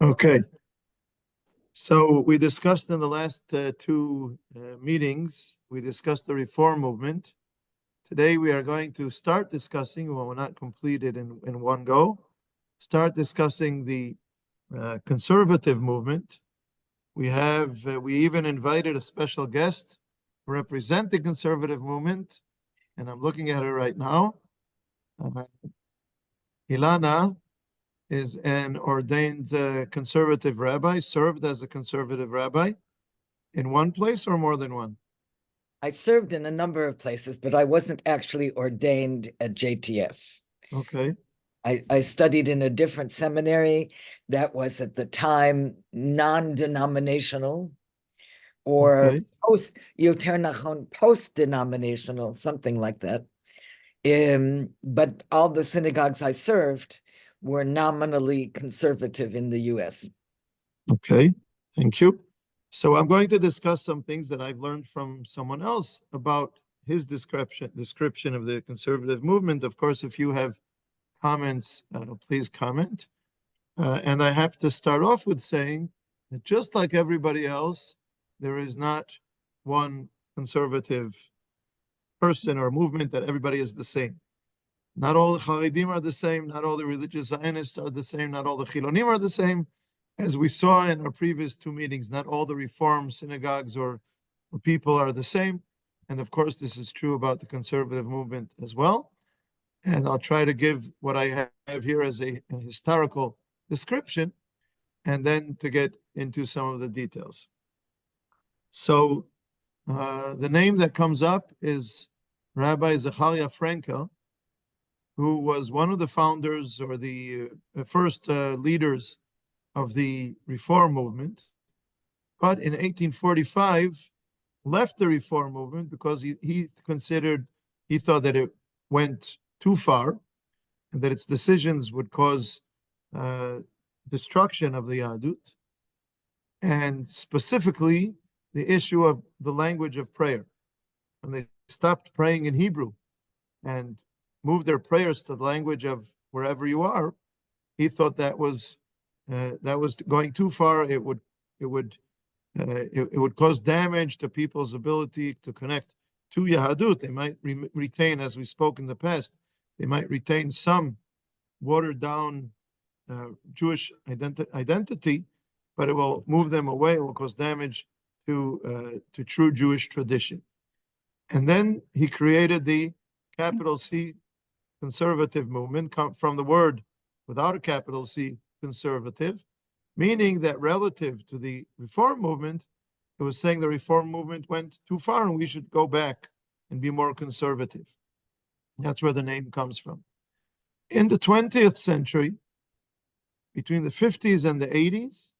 Okay, so we discussed in the last two meetings, we discussed the reform movement. Today we are going to start discussing, well, we're not completed in one go, start discussing the conservative movement. We even invited a special guest to represent the conservative movement, and I'm looking at her right now. Ilana is an ordained conservative rabbi, served as a conservative rabbi in one place or more than one? I served in a number of places, but I wasn't actually ordained at JTS. Okay. I studied in a different seminary that was at the time non-denominational or Okay. post-denominational, something like that. But all the synagogues I served were nominally conservative in the US. Okay. Thank you. So I'm going to discuss some things that I've learned from someone else about his description of the conservative movement. Of course, if you have comments, please comment. And I have to start off with saying that just like everybody else, there is not one conservative person or movement that everybody is the same. Not all the Charedim are the same, not all the religious Zionists are the same, not all the Chilonim are the same. As we saw in our previous two meetings, not all the Reform synagogues or people are the same. And of course, this is true about the conservative movement as well. And I'll try to give what I have here as a historical description, and then to get into some of the details. So the name that comes up is Rabbi Zecharia Frankel, who was one of the founders or the first leaders of the Reform movement, but in 1845 left the Reform movement because he thought that it went too far and that its decisions would cause destruction of the Yahadut, and specifically the issue of the language of prayer. When they stopped praying in Hebrew and moved their prayers to the language of wherever you are, he thought that was going too far. It would cause damage to people's ability to connect to Yahadut. They might retain, as we spoke in the past, they might retain some watered down Jewish identity, but it will move them away. It will cause damage to true Jewish tradition. And then he created the capital C conservative movement, from the word without a capital C, conservative, meaning that relative to the Reform movement, it was saying the Reform movement went too far and we should go back and be more conservative. That's where the name comes from. In the 20th century, between the 50s and the 80s,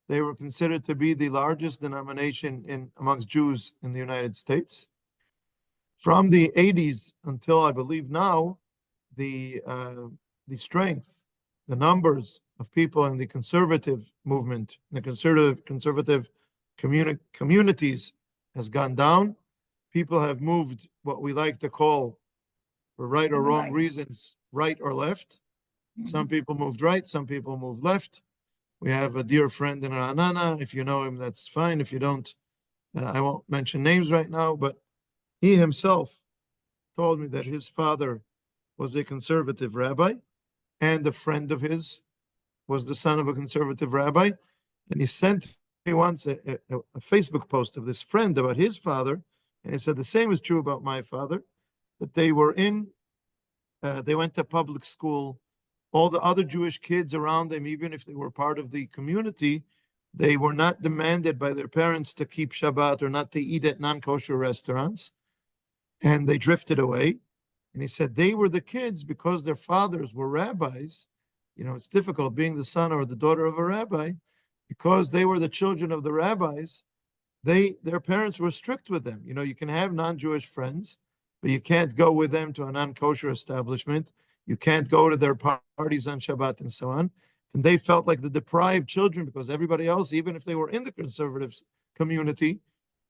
they were considered to be the largest denomination amongst Jews in the United States. From the 80s until I believe now, the strength, the numbers of people in the conservative movement, the conservative communities has gone down. People have moved what we like to call, for right or wrong reasons, right or left. Some people moved right, some people moved left. We have a dear friend in Ra'anana. If you know him, that's fine. If you don't, I won't mention names right now, but he himself told me that his father was a conservative rabbi, and a friend of his was the son of a conservative rabbi. And he sent me once a Facebook post of this friend about his father, and he said the same is true about my father, that they went to public school. All the other Jewish kids around them, even if they were part of the community, they were not demanded by their parents to keep Shabbat or not to eat at non-kosher restaurants, and they drifted away. And he said they were the kids because their fathers were rabbis. You know, it's difficult being the son or the daughter of a rabbi. Because they were the children of the rabbis, their parents were strict with them. You know, you can have non-Jewish friends, but you can't go with them to a non-kosher establishment. You can't go to their parties on Shabbat and so on. And they felt like the deprived children because everybody else, even if they were in the conservative community,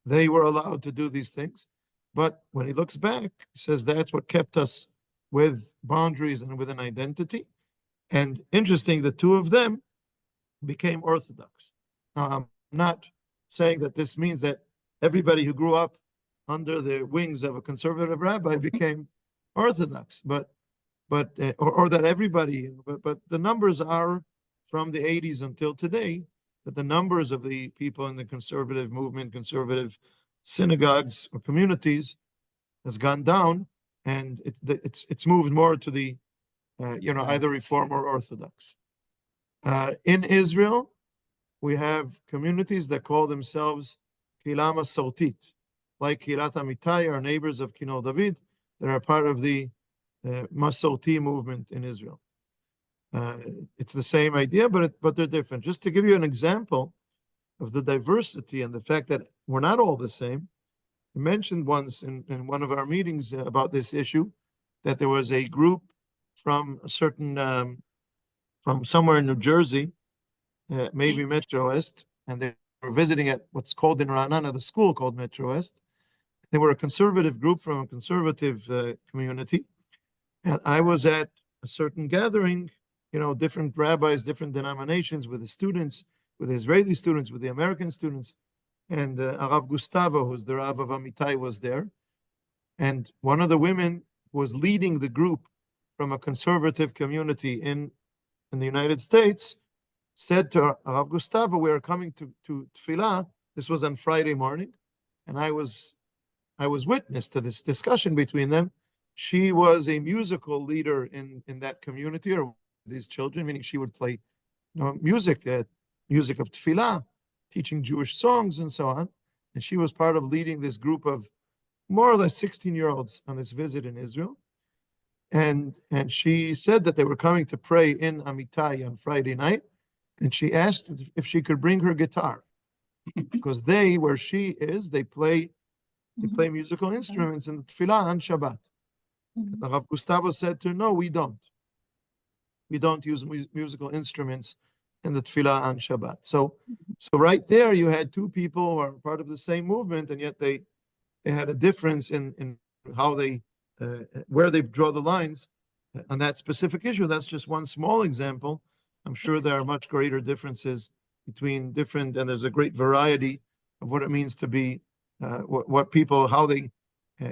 they were allowed to do these things. But when he looks back, he says that's what kept us with boundaries and with an identity. And interesting, the two of them became Orthodox. Now, I'm not saying that this means that everybody who grew up under the wings of a conservative rabbi became Orthodox, but or that everybody, but the numbers are from the 80s until today, that the numbers of the people in the conservative movement, conservative synagogues or communities has gone down, and it's moved more to the either Reform or Orthodox. In Israel, we have communities that call themselves Kila Masortit, like Kilat Amitai, our neighbors of Kinol David, that are part of the Masorti movement in Israel. It's the same idea, but they're different. Just to give you an example of the diversity and the fact that we're not all the same, I mentioned once in one of our meetings about this issue that there was a group from a certain from somewhere in New Jersey, maybe Metro West, and they were visiting at what's called in Ra'anana the school called Metro West. They were a conservative group from a conservative community, and I was at a certain gathering, different rabbis, different denominations, with the students, with the Israeli students, with the American students, and Arav Gustavo, who's the Rav of Amitai, was there, and one of the women who was leading the group from a conservative community in the United States said to Arav Gustavo, "We are coming to Tfilah." This was on Friday morning, and I was witness to this discussion between them. She was a musical leader in that community, or these children, meaning she would play music of Tfilah, teaching Jewish songs and so on. And she was part of leading this group of more or less 16-year-olds on this visit in Israel. And she said that they were coming to pray in Amitai on Friday night. And she asked if she could bring her guitar, because where she is, they play musical instruments in the Tfilah on Shabbat. And the Rav Gustavo said to her, "No, we don't. We don't use musical instruments in the Tfilah on Shabbat." So right there, you had two people who are part of the same movement, and yet they had a difference in how they, where they draw the lines on that specific issue. That's just one small example. I'm sure there are much greater differences between different, and there's a great variety of what it means to be, what people, how they,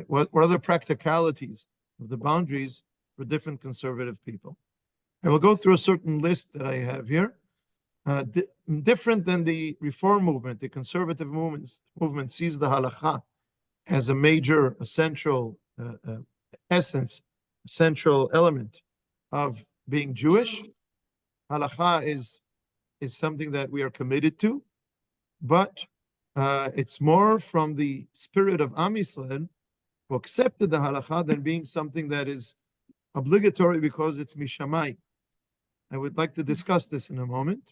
what are the practicalities of the boundaries for different conservative people. I will go through a certain list that I have here. Different than the Reform movement, the conservative movement sees the halakha as a major, essential essence, essential element of being Jewish. Halakha is something that we are committed to, but it's more from the spirit of Am Yisrael, who accepted the halakha, than being something that is obligatory because it's mishamai. I would like to discuss this in a moment.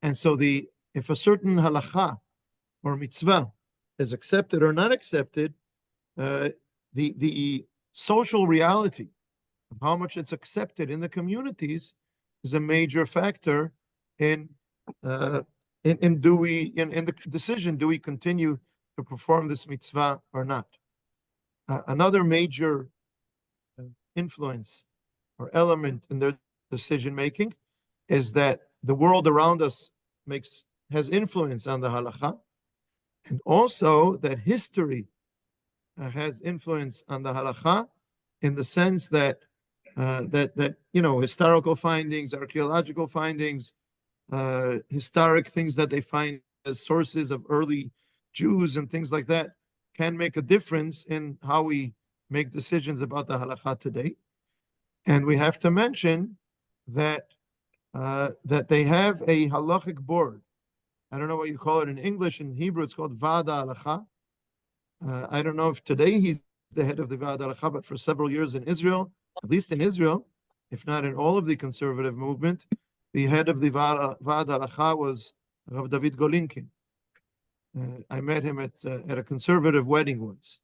And so if a certain halakha or mitzvah is accepted or not accepted, the social reality of how much it's accepted in the communities is a major factor in the decision, do we continue to perform this mitzvah or not? Another major influence or element in their decision making is that the world around us has influence on the halakha, and also that history has influence on the halakha, in the sense that historical findings, archaeological findings, historic things that they find as sources of early Jews and things like that can make a difference in how we make decisions about the halakha today. And we have to mention that they have a halachic board. I don't know what you call it in English. In Hebrew, it's called Vada Halacha. I don't know if today he's the head of the Vada Halacha, but for several years in Israel, at least in Israel, if not in all of the conservative movement, the head of the Vada Halacha was Rav David Golinkin. I met him at a conservative wedding once,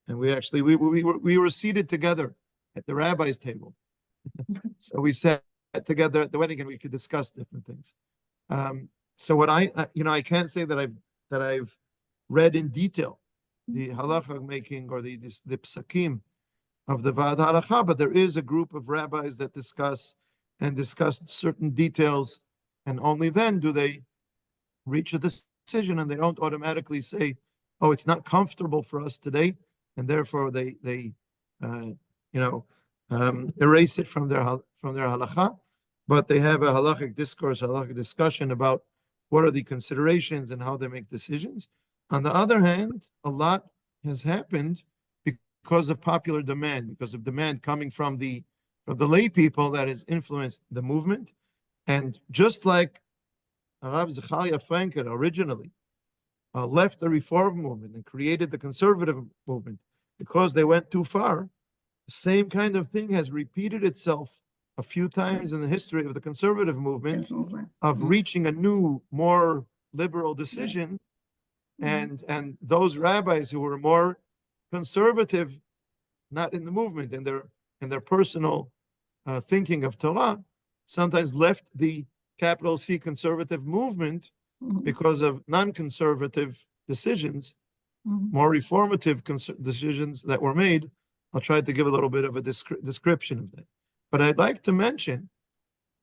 and we were seated together at the rabbi's table. So we sat together at the wedding, and we could discuss different things. So what I can't say that I've read in detail the halacha making or the psakim of the Vada Halacha, but there is a group of rabbis that discuss certain details and only then do they reach a decision, and they don't automatically say, "Oh, it's not comfortable for us today," and therefore they erase it from their halacha. But they have a halachic discourse, halachic discussion about what are the considerations and how they make decisions. On the other hand, a lot has happened because of popular demand, because of demand coming from the lay people that has influenced the movement. And just like Rav Zechariah Frankel originally left the reform movement and created the conservative movement because they went too far, the same kind of thing has repeated itself a few times in the history of the conservative movement of reaching a new, more liberal decision. And those rabbis who were more conservative, not in the movement, in their personal thinking of Torah, sometimes left the capital C conservative movement because of non-conservative decisions, more reformative decisions that were made. I'll try to give a little bit of a description of that. But I'd like to mention,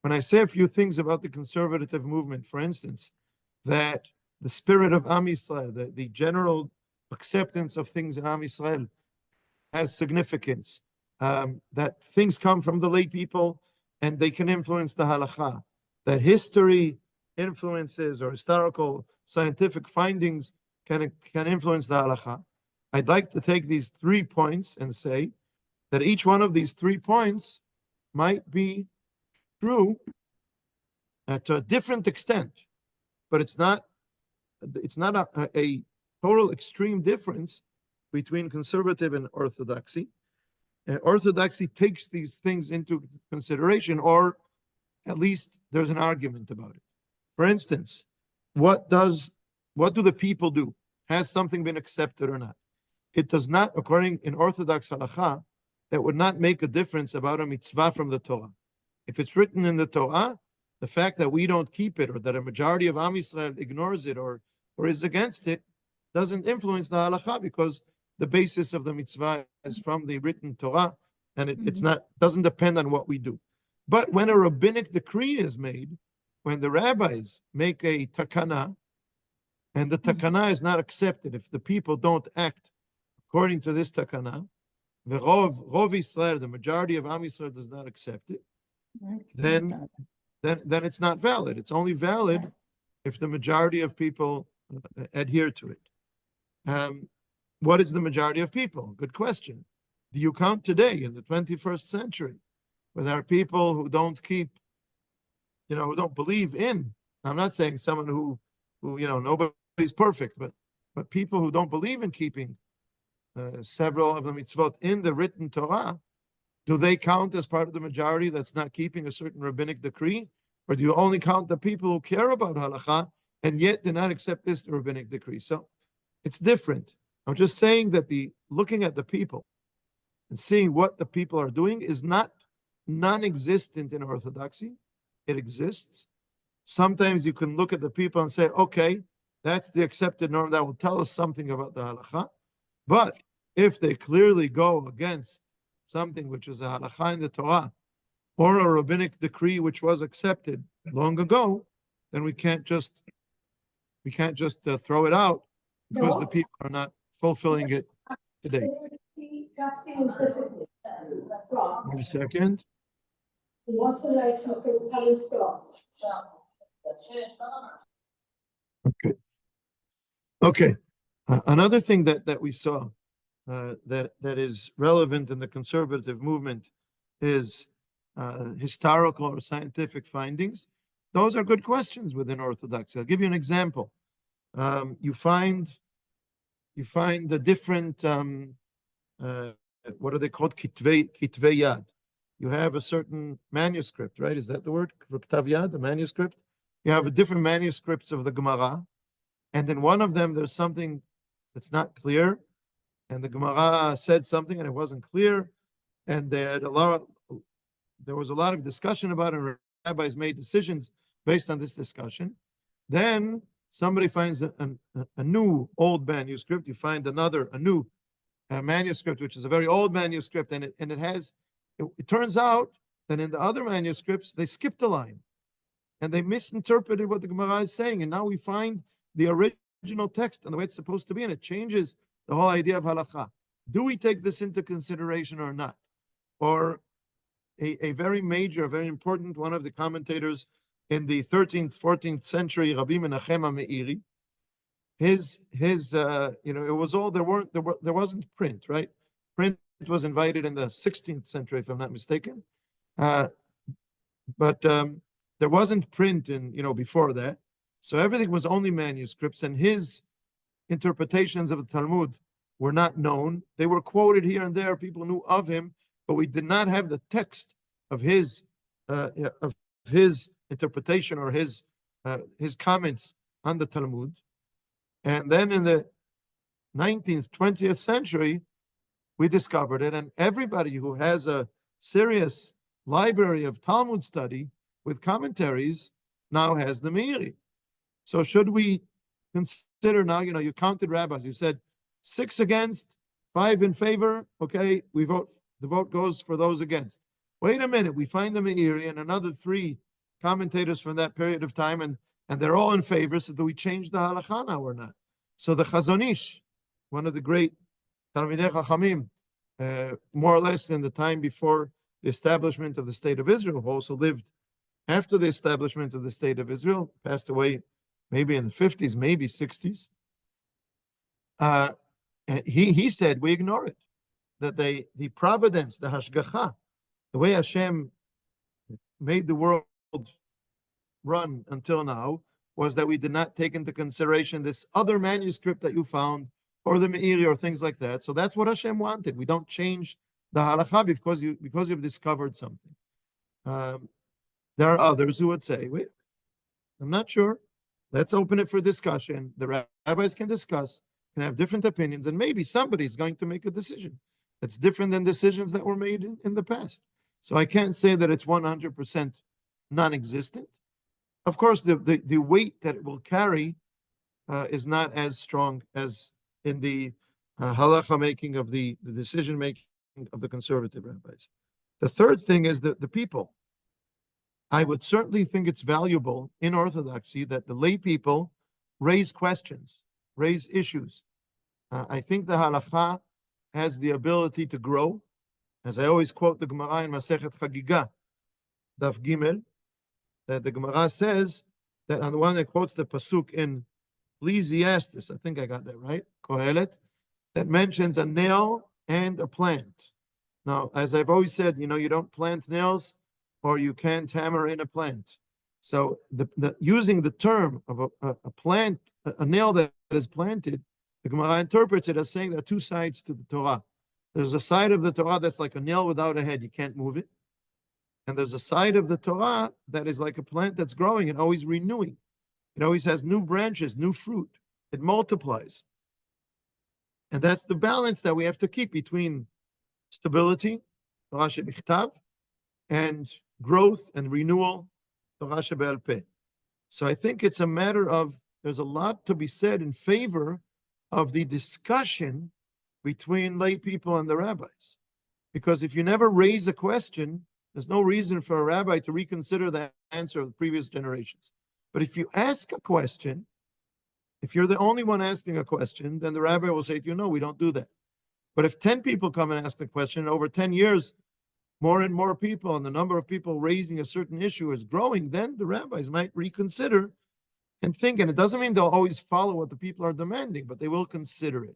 when I say a few things about the conservative movement, for instance, that the spirit of Am Yisrael, the general acceptance of things in Am Yisrael has significance, that things come from the lay people and they can influence the halacha, that history influences or historical scientific findings can influence the halacha. I'd like to take these 3 points and say that each one of these 3 points might be true to a different extent, but it's not a total extreme difference between conservative and orthodoxy. Orthodoxy takes these things into consideration, or at least there's an argument about it. For instance, what do the people do? Has something been accepted or not? It does not, according in Orthodox halacha, that would not make a difference about a mitzvah from the Torah. If it's written in the Torah, the fact that we don't keep it or that a majority of Am Yisrael ignores it or is against it doesn't influence the halacha, because the basis of the mitzvah is from the written Torah, and it's not doesn't depend on what we do. But when a rabbinic decree is made, when the rabbis make a takana, and the takana is not accepted, if the people don't act according to this takana, the Rov Israel, the majority of Am Yisrael, does not accept it, then it's not valid. It's only valid if the majority of people adhere to it. What is the majority of people? Good question. Do you count today in the 21st century where there are people who don't keep, who don't believe in? I'm not saying someone who nobody's perfect, but people who don't believe in keeping several of the mitzvot in the written Torah, do they count as part of the majority that's not keeping a certain rabbinic decree? Or do you only count the people who care about halacha and yet do not accept this rabbinic decree? So it's different. I'm just saying that looking at the people and seeing what the people are doing is not non-existent in Orthodoxy. It exists. Sometimes you can look at the people and say, okay, that's the accepted norm. That will tell us something about the halacha. But if they clearly go against something which is a halacha in the Torah, or a rabbinic decree which was accepted long ago, then we can't just throw it out because the people are not fulfilling it today. Wait a second. Okay. Another thing that we saw that is relevant in the conservative movement is historical or scientific findings. Those are good questions within Orthodoxy. I'll give you an example. You find the different what are they called? Kitvei yad. You have a certain manuscript, right? Is that the word? Ktav yad, a manuscript. You have different manuscripts of the Gemara, and in one of them there's something that's not clear, and the Gemara said something and it wasn't clear, and there was a lot of discussion about it, and rabbis made decisions based on this discussion. Then somebody finds a new old manuscript. You find a new manuscript, which is a very old manuscript, and it turns out that in the other manuscripts they skipped a line, and they misinterpreted what the Gemara is saying. And now we find the original text and the way it's supposed to be, and it changes the whole idea of halakha. Do we take this into consideration or not? Or a very major, very important one of the commentators in the 13th, 14th century, Rabbi Menachem Meiri, it was all, there wasn't print, right? Print was invited in the 16th century, if I'm not mistaken. But there wasn't print before that. So everything was only manuscripts, and his interpretations of the Talmud were not known. They were quoted here and there. People knew of him, but we did not have the text of his interpretation or his comments on the Talmud. And then in the 19th, 20th century, we discovered it, and everybody who has a serious library of Talmud study with commentaries now has the Meiri. So should we consider now, you counted rabbis, you said 6 against, 5 in favor, okay, the vote goes for those against. Wait a minute, we find the Meiri and another 3 commentators from that period of time, and they're all in favor, so do we change the halakha now or not? So the Chazon Ish, one of the great Talmidei Chachamim, more or less in the time before the establishment of the State of Israel, who also lived after the establishment of the State of Israel, passed away maybe in the 50s, maybe 60s. He said, we ignore it. That the providence, the hashgacha, the way Hashem made the world run until now, was that we did not take into consideration this other manuscript that you found, or the Meiri, or things like that. So that's what Hashem wanted. We don't change the halakha because you've discovered something. There are others who would say, wait, I'm not sure. Let's open it for discussion. The rabbis can discuss, can have different opinions, and maybe somebody is going to make a decision that's different than decisions that were made in the past. So I can't say that it's 100% non-existent. Of course, the weight that it will carry is not as strong as in the halacha making of the decision making of the conservative rabbis. The third thing is the people. I would certainly think it's valuable in Orthodoxy that the lay people raise questions, raise issues. I think the halacha has the ability to grow. As I always quote the Gemara in Masechet Chagiga, Daf Gimel, that the Gemara says that on the one that quotes the pasuk in Ecclesiastes, I think I got that right, Kohelet, that mentions a nail and a plant. Now, as I've always said, you don't plant nails or you can't hammer in a plant. So using the term of a plant, a nail that is planted, the Gemara interprets it as saying there are 2 sides to the Torah. There's a side of the Torah that's like a nail without a head, you can't move it. And there's a side of the Torah that is like a plant that's growing and always renewing. It always has new branches, new fruit. It multiplies. And that's the balance that we have to keep between stability, Torah shebichtav, and growth and renewal, Torah shebe'al peh. So I think it's a matter of, there's a lot to be said in favor of the discussion between lay people and the rabbis. Because if you never raise a question, there's no reason for a rabbi to reconsider the answer of the previous generations. But if you ask a question, if you're the only one asking a question, then the rabbi will say to you, no, we don't do that. But if 10 people come and ask the question, over 10 years, more and more people, and the number of people raising a certain issue is growing, then the rabbis might reconsider and think. And it doesn't mean they'll always follow what the people are demanding, but they will consider it.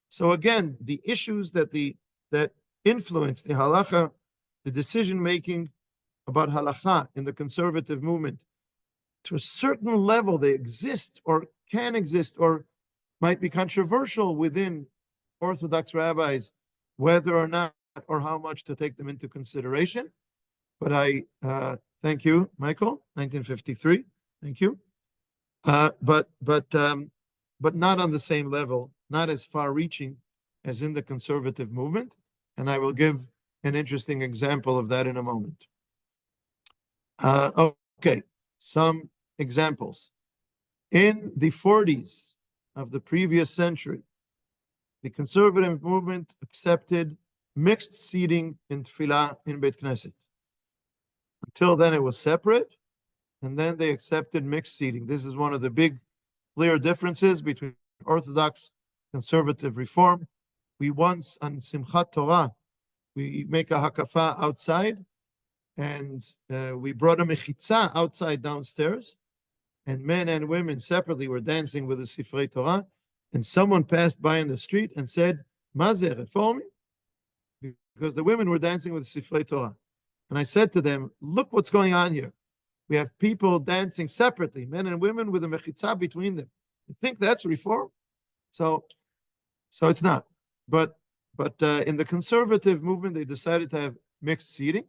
So again, the issues that influence the halacha, the decision-making about halacha in the conservative movement, to a certain level, they exist or can exist or might be controversial within Orthodox rabbis, whether or not or how much to take them into consideration. But I thank you, Michael, 1953. Thank you. But not on the same level, not as far-reaching as in the conservative movement. And I will give an interesting example of that in a moment. Okay, some examples. In the 40s of the previous century, the conservative movement accepted mixed seating in tefillah in Beit Knesset. Until then, it was separate, and then they accepted mixed seating. This is one of the big, clear differences between Orthodox, conservative, reform. We once, on Simchat Torah, we make a hakafa outside, and we brought a mechitza outside downstairs, and men and women separately were dancing with the Sifrei Torah, and someone passed by in the street and said, Mazeh, reformi? Because the women were dancing with the Sifrei Torah. And I said to them, look what's going on here. We have people dancing separately, men and women with a mechitza between them. You think that's reform? So it's not. But in the conservative movement, they decided to have mixed seating.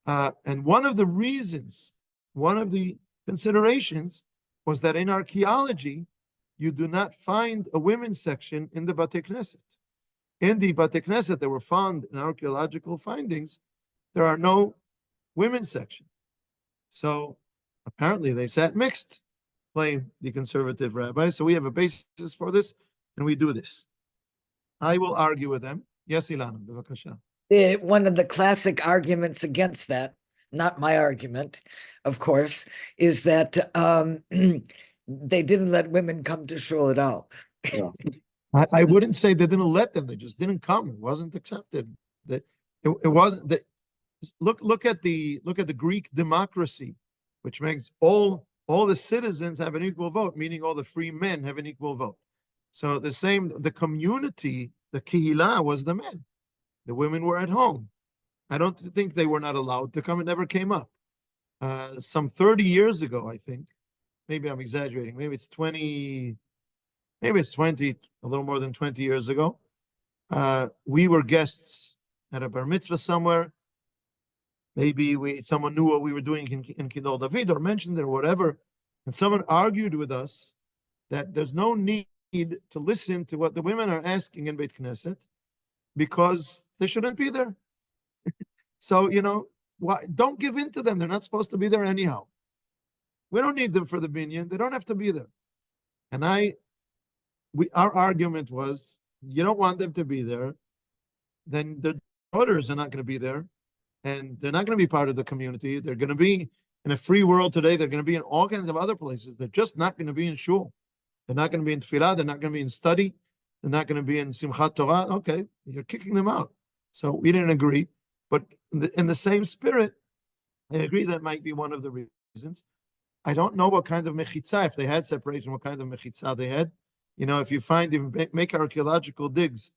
And one of the reasons, one of the considerations was that in archaeology, you do not find a women's section in the Bate Knesset. In the Bate Knesset that were found in archaeological findings, there are no women's section. So apparently they sat mixed, claim the conservative rabbis. So we have a basis for this, and we do this. I will argue with them. Yes, Ilana, bevakasha. One of the classic arguments against that, not my argument, of course, is that they didn't let women come to shul at all. Yeah. I wouldn't say they didn't let them; they just didn't come. It wasn't accepted. That it wasn't that. Look at the Greek democracy, which makes all the citizens have an equal vote, meaning all the free men have an equal vote. So the community, the kehillah was the men. The women were at home. I don't think they were not allowed to come. It never came up. Some 30 years ago, I think, maybe I'm exaggerating, maybe it's 20, a little more than 20 years ago. We were guests at a bar mitzvah somewhere. Maybe someone knew what we were doing in Kidol David or mentioned it or whatever. And someone argued with us that there's no need to listen to what the women are asking in Beit Knesset because they shouldn't be there. So, don't give in to them. They're not supposed to be there anyhow. We don't need them for the binyan. They don't have to be there. And our argument was, you don't want them to be there, then their daughters are not going to be there, and they're not going to be part of the community. They're going to be in a free world today. They're going to be in all kinds of other places. They're just not going to be in shul. They're not going to be in tefillah. They're not going to be in study. They're not going to be in Simchat Torah. Okay, you're kicking them out. So we didn't agree. But in the same spirit, I agree that might be one of the reasons. I don't know what kind of mechitza, if they had separation, what kind of mechitza they had. If you make archaeological digs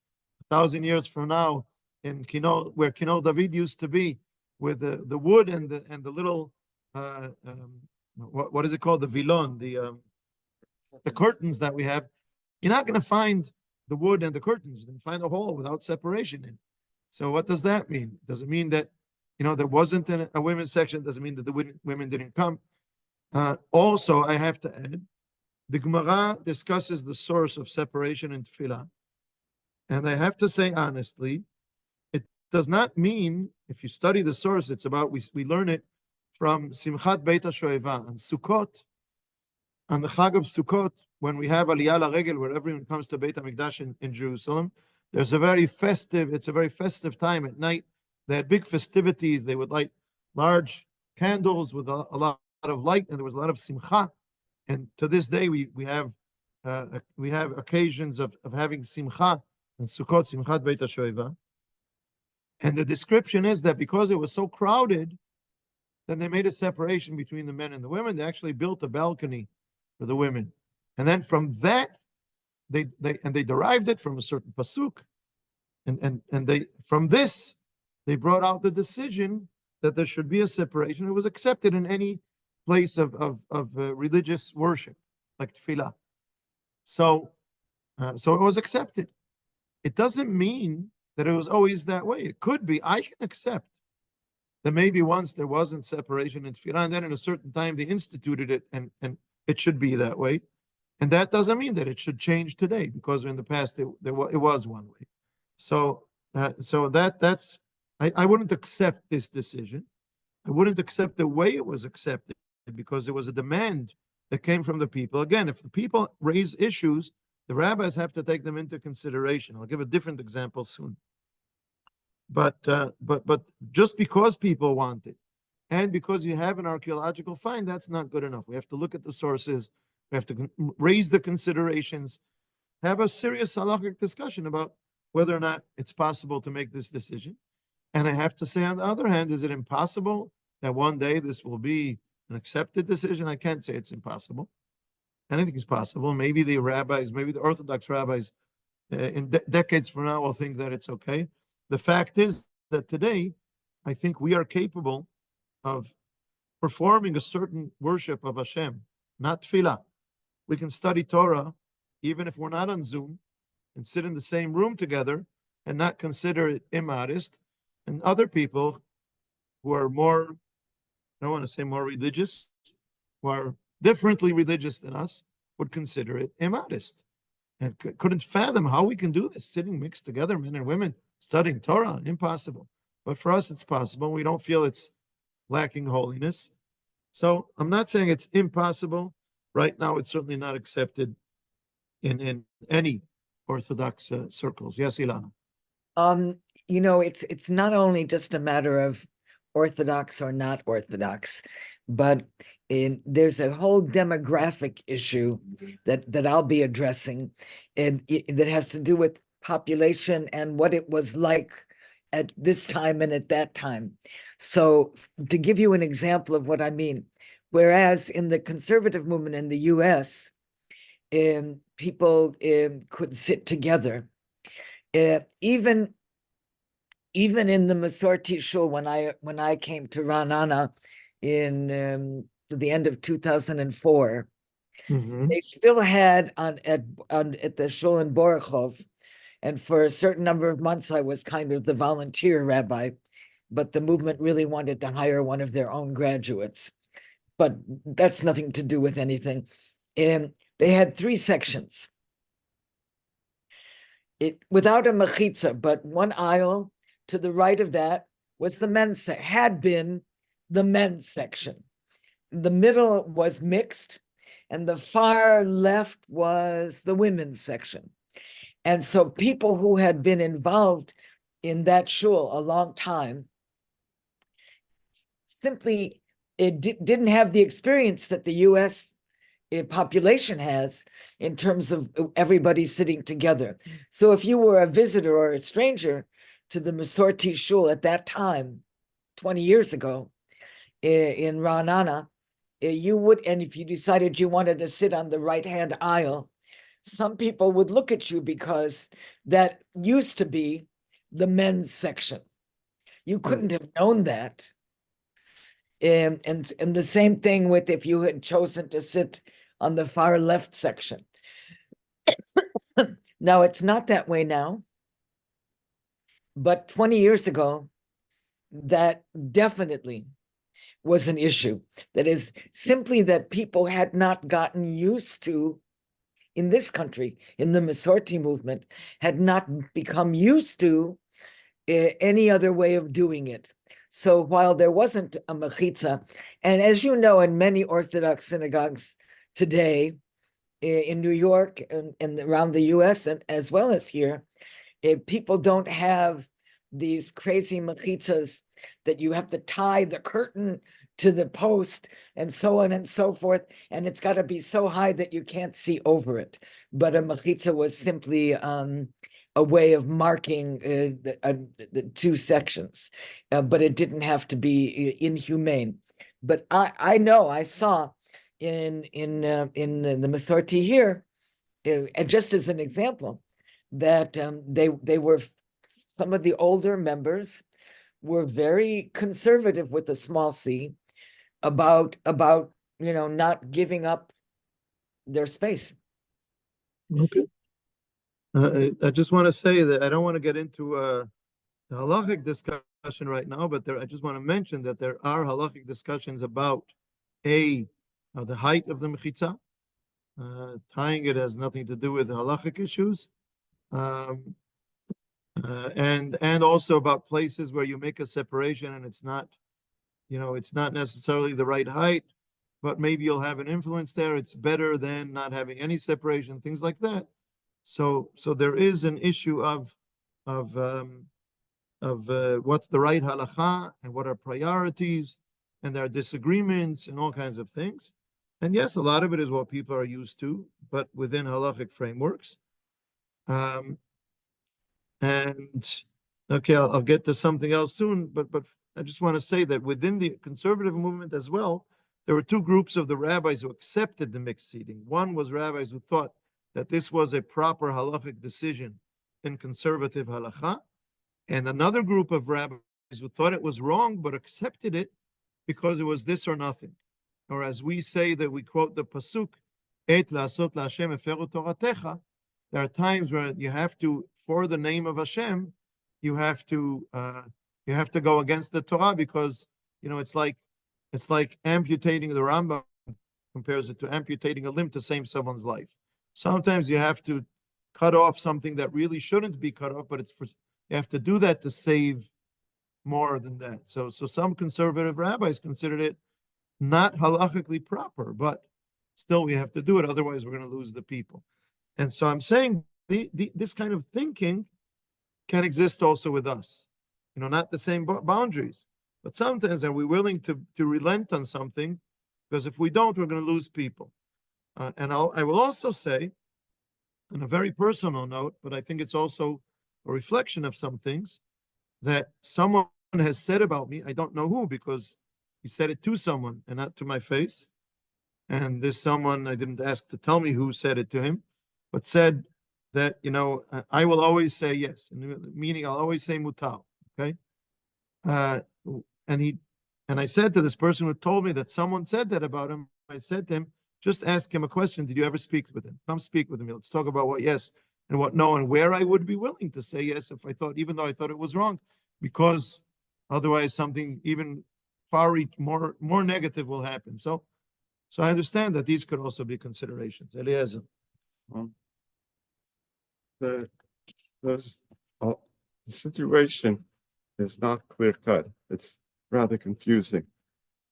1,000 years from now in where Kinol David used to be, with the wood and the little what is it called, the vilon, the curtains that we have, you're not going to find the wood and the curtains. You're going to find a hole without separation in it. So what does that mean? Does it mean that there wasn't a women's section? Does it mean that the women didn't come? Also, I have to add, the Gemara discusses the source of separation in tefillah. And I have to say honestly, it does not mean, if you study the source, it's about, we learn it from Simchat Beit HaShoeva and Sukkot. On the Chag of Sukkot, when we have Aliyah LaRegel, where everyone comes to Beit HaMikdash in Jerusalem, it's a very festive time at night. They had big festivities. They would light large candles with a lot of light, and there was a lot of simcha. And to this day, we have occasions of having simcha and Sukkot, Simchat Beit HaShoeva. And the description is that because it was so crowded, then they made a separation between the men and the women. They actually built a balcony for the women. And then from that, they derived it from a certain pasuk. And from this, they brought out the decision that there should be a separation. It was accepted in any place of religious worship, like tefillah. So it was accepted. It doesn't mean that it was always that way. It could be. I can accept that maybe once there wasn't separation in tefillah, and then at a certain time they instituted it, and it should be that way. And that doesn't mean that it should change today, because in the past it was one way. So that's I wouldn't accept this decision. I wouldn't accept the way it was accepted, because it was a demand that came from the people. Again, if the people raise issues, the rabbis have to take them into consideration. I'll give a different example soon. But just because people want it, And because you have an archaeological find, that's not good enough. We have to look at the sources. We have to raise the considerations, have a serious halakhic discussion about whether or not it's possible to make this decision. And I have to say, on the other hand, is it impossible that one day this will be an accepted decision? I can't say it's impossible. Anything is possible. Maybe the rabbis, maybe the Orthodox rabbis in decades from now will think that it's okay. The fact is that today, I think we are capable of performing a certain worship of Hashem, not tefillah. We can study Torah even if we're not on Zoom and sit in the same room together and not consider it immodest. And other people who are more, I don't want to say more religious, who are differently religious than us, would consider it immodest. And couldn't fathom how we can do this, sitting mixed together, men and women, studying Torah, impossible. But for us, it's possible. We don't feel it's lacking holiness. So I'm not saying it's impossible. Right now, it's certainly not accepted in any Orthodox circles. Yes, Ilana. It's not only just a matter of Orthodox or not Orthodox, but there's a whole demographic issue that I'll be addressing, and that has to do with population and what it was like at this time and at that time. So to give you an example of what I mean, whereas in the conservative movement in the US, people could sit together, even in the Masorti shul, when I came to Ra'anana in the end of 2004, they still had at the shul in Borochov, and for a certain number of months I was kind of the volunteer rabbi, but the movement really wanted to hire one of their own graduates. But that's nothing to do with anything. And they had 3 sections. Without a mechitza, but one aisle to the right of that was the men's had been the men's section. The middle was mixed, and the far left was the women's section. And so people who had been involved in that shul a long time simply didn't have the experience that the US population has in terms of everybody sitting together. So if you were a visitor or a stranger to the Masorti shul at that time, 20 years ago, in Ra'anana, you would, and if you decided you wanted to sit on the right-hand aisle, some people would look at you because that used to be the men's section. You couldn't have known that. And the same thing with if you had chosen to sit on the far left section. Now, it's not that way now, but 20 years ago, that definitely was an issue. That is simply that people had not gotten used to, in this country, in the Masorti movement, had not become used to any other way of doing it. So while there wasn't a mechitza, and as you know, in many Orthodox synagogues today, in New York and around the US, and as well as here, people don't have these crazy mechitzas that you have to tie the curtain to the post and so on and so forth, and it's got to be so high that you can't see over it. But a mechitza was simply a way of marking the 2 sections, but it didn't have to be inhumane. But I know I saw in the Masorti here, and just as an example, that they were, some of the older members were very conservative with a small c about not giving up their space. Okay. I just want to say that I don't want to get into the halachic discussion right now, but I just want to mention that there are halachic discussions about the height of the mechitza. Tying it has nothing to do with halachic issues, and also about places where you make a separation and it's not necessarily the right height, but maybe you'll have an influence there. It's better than not having any separation, things like that. So there is an issue of what's the right halacha and what are priorities, and there are disagreements and all kinds of things. And yes, a lot of it is what people are used to, but within halachic frameworks. Um, and okay, I'll get to something else soon, but I just want to say that within the conservative movement as well, there were two groups of the rabbis who accepted the mixed seating. One was rabbis who thought that this was a proper halachic decision in conservative halacha, and another group of rabbis who thought it was wrong but accepted it because it was this or nothing. Or as we say that we quote the pasuk, "Et la'asot la'Hashem eferu toratecha." There are times where you have to, for the name of Hashem, you have to go against the Torah because it's like amputating. The Rambam compares it to amputating a limb to save someone's life. Sometimes you have to cut off something that really shouldn't be cut off, but you have to do that to save more than that. So some conservative rabbis considered it not halachically proper, but still we have to do it, otherwise we're going to lose the people. And so I'm saying this kind of thinking can exist also with us. Not the same boundaries, but sometimes are we willing to relent on something? Because if we don't, we're going to lose people. And I will also say, on a very personal note, but I think it's also a reflection of some things that someone has said about me. I don't know who, because he said it to someone and not to my face. And this someone, I didn't ask to tell me who said it to him, but said that, I will always say yes, meaning I'll always say mutar, okay? And I said to this person who told me that someone said that about him, I said to him, just ask him a question. Did you ever speak with him? Come speak with him. Let's talk about what yes and what no, and where I would be willing to say yes if I thought, even though I thought it was wrong, because otherwise something even far more negative will happen. So I understand that these could also be considerations. Eliezer. The situation is not clear cut. It's rather confusing.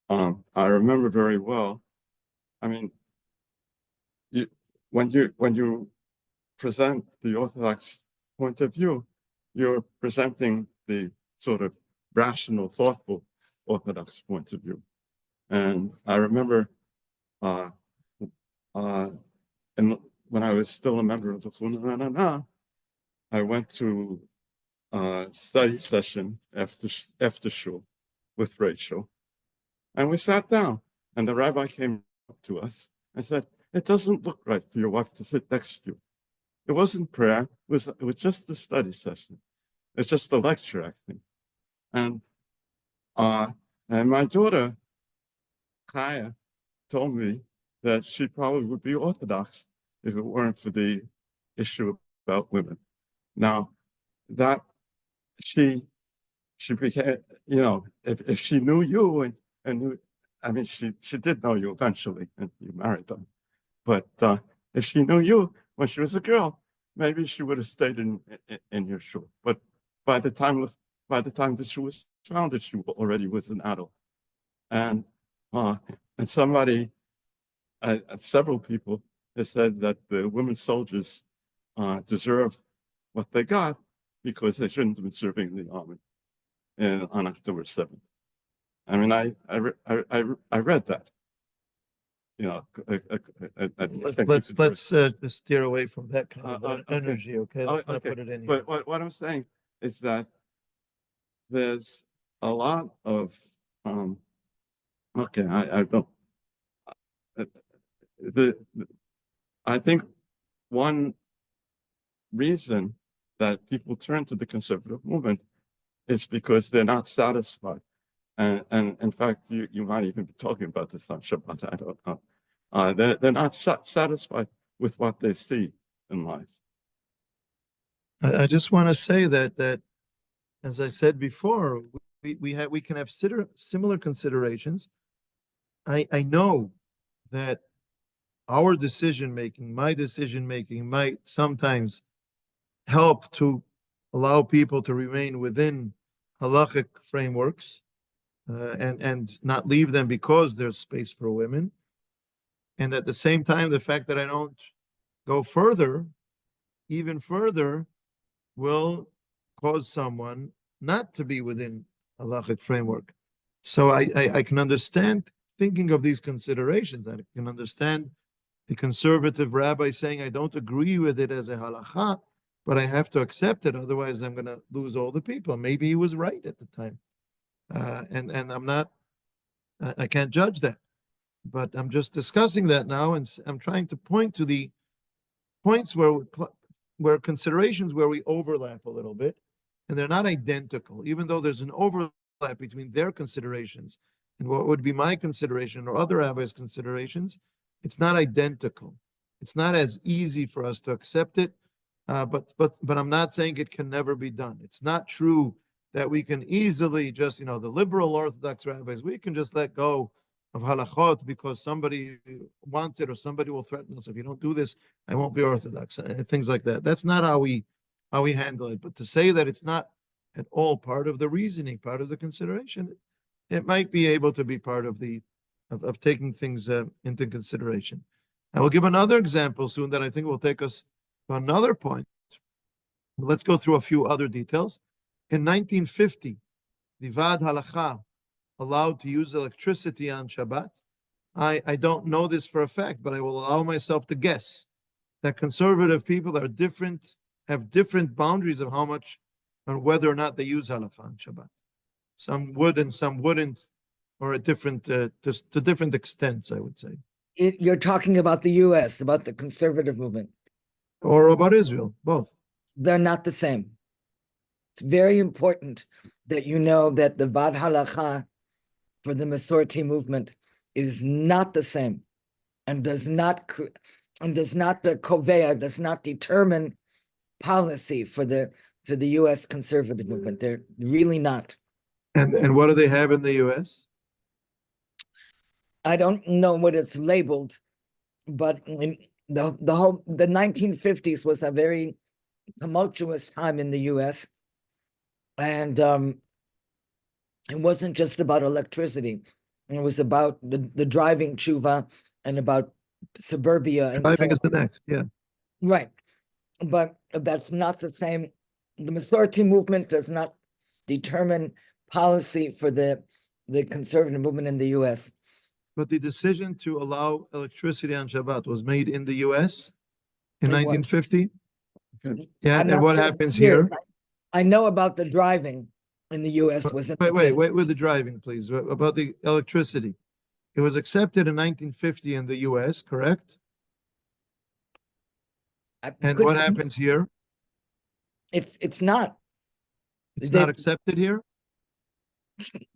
I remember very well. I mean, when you present the Orthodox point of view, you're presenting the sort of rational, thoughtful Orthodox point of view. And I remember, and when I was still a member of the Emunah, I went to a study session after shul with Rachel, and we sat down, and the rabbi came up to us and said, "It doesn't look right for your wife to sit next to you." It wasn't prayer; it was just a study session. It's just a lecture, actually. And my daughter Kaya told me that she probably would be Orthodox if it weren't for the issue about women. Now, that she became, if she knew you and knew, I mean, she did know you eventually, and you married them. But if she knew you when she was a girl, maybe she would have stayed in your shul. But by the time the shul was founded, she already was an adult, and somebody, several people, have said that the women soldiers deserve what they got because they shouldn't have been serving in the army on October 7th. I mean, I read that. Let's steer away from that kind of okay. energy, okay? Let's not Okay. put it in here. But what I'm saying is that there's a lot of I don't. I think one reason that people turn to the conservative movement is because they're not satisfied. And in fact, you might even be talking about this on Shabbat, I don't know. They're not satisfied with what they see in life. I just want to say that as I said before, we can have similar considerations. I know that our decision making, my decision making, might sometimes help to allow people to remain within halachic frameworks and not leave them because there's space for women. And at the same time, the fact that I don't go further, even further, will cause someone not to be within halachic framework. So I can understand thinking of these considerations. I can understand the conservative rabbi saying, I don't agree with it as a halacha, but I have to accept it. Otherwise, I'm going to lose all the people. Maybe he was right at the time. And I'm not, I can't judge that. But I'm just discussing that now, and I'm trying to point to the points where considerations where we overlap a little bit, and they're not identical, even though there's an overlap between their considerations and what would be my consideration or other rabbis' considerations. It's not identical. It's not as easy for us to accept it, but I'm not saying it can never be done. It's not true that we can easily just, the liberal Orthodox rabbis, we can just let go of halachot because somebody wants it or somebody will threaten us. If you don't do this, I won't be Orthodox, and things like that. That's not how we handle it. But to say that it's not at all part of the reasoning, part of the consideration, it might be able to be part of the of taking things into consideration. I will give another example soon that I think will take us to another point. Let's go through a few other details. In 1950, the Vad Halacha allowed to use electricity on Shabbat. I don't know this for a fact, but I will allow myself to guess that conservative people are different, have different boundaries of how much and whether or not they use halacha on Shabbat. Some would and some wouldn't, or at different to different extents, I would say. You're talking about the U.S., about the conservative movement. Or about Israel, both. They're not the same. It's very important that you know that the Vad Halacha for the Masorti movement is not the same, and does not determine policy for the U.S. conservative movement. They're really not. And what do they have in the U.S.? I don't know what it's labeled, but in the 1950s was a very tumultuous time in the U.S. and it wasn't just about electricity. It was about the driving tshuva and about suburbia and Driving so is the next, yeah. right. But that's not the same. The Masorti movement does not determine policy for the conservative movement in the U.S. But the decision to allow electricity on Shabbat was made in the U.S. in It was. 1950. Okay. Yeah, I'm and not what sure happens the years. here? I know about the driving in the U.S. was in Wait with the driving, please. About the electricity. It was accepted in 1950 in the U.S., correct? And what happens here? It's not. It's They- not accepted here?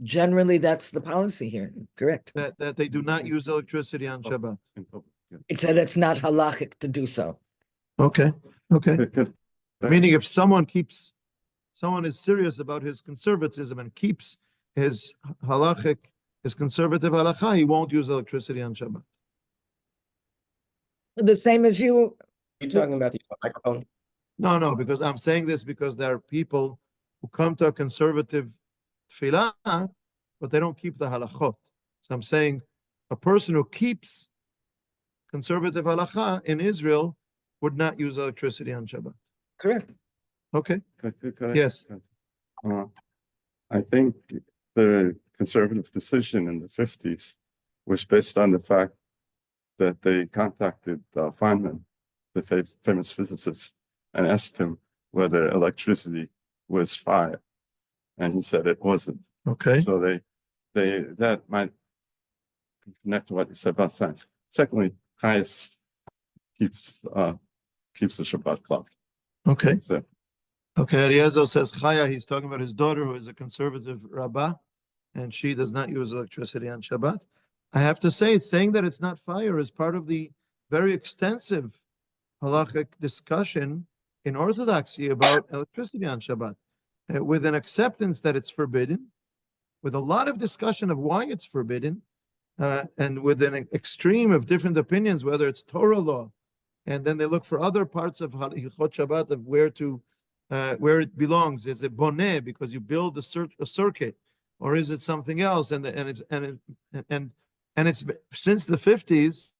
Generally, that's the policy here. Correct. That they do not use electricity on Shabbat. In public, yeah. It said it's not halachic to do so. Okay. Good. Meaning if someone is serious about his conservatism and keeps his halachic, his conservative halacha, he won't use electricity on Shabbat. The same as you. You talking about the microphone? No, because I'm saying this because there are people who come to a conservative tefillah, but they don't keep the halachot. So I'm saying a person who keeps conservative halacha in Israel would not use electricity on Shabbat. Correct. Okay. Could I- Yes. I think the conservative decision in the 50s was based on the fact that they contacted Feynman, the famous physicist, and asked him whether electricity was fire. And he said it wasn't. Okay. So that might connect to what you said about science. Secondly, Chayes keeps the Shabbat clock. Okay. So, Okay. Eliezer says Chaya, he's talking about his daughter who is a conservative rabbah, and she does not use electricity on Shabbat. I have to say, saying that it's not fire is part of the very extensive halachic discussion in Orthodoxy about electricity on Shabbat, with an acceptance that it's forbidden, with a lot of discussion of why it's forbidden, and with an extreme of different opinions, whether it's Torah law, and then they look for other parts of Hilchot Shabbat of where it belongs. Is it boneh because you build a circuit, or is it something else? And it's since the 50s,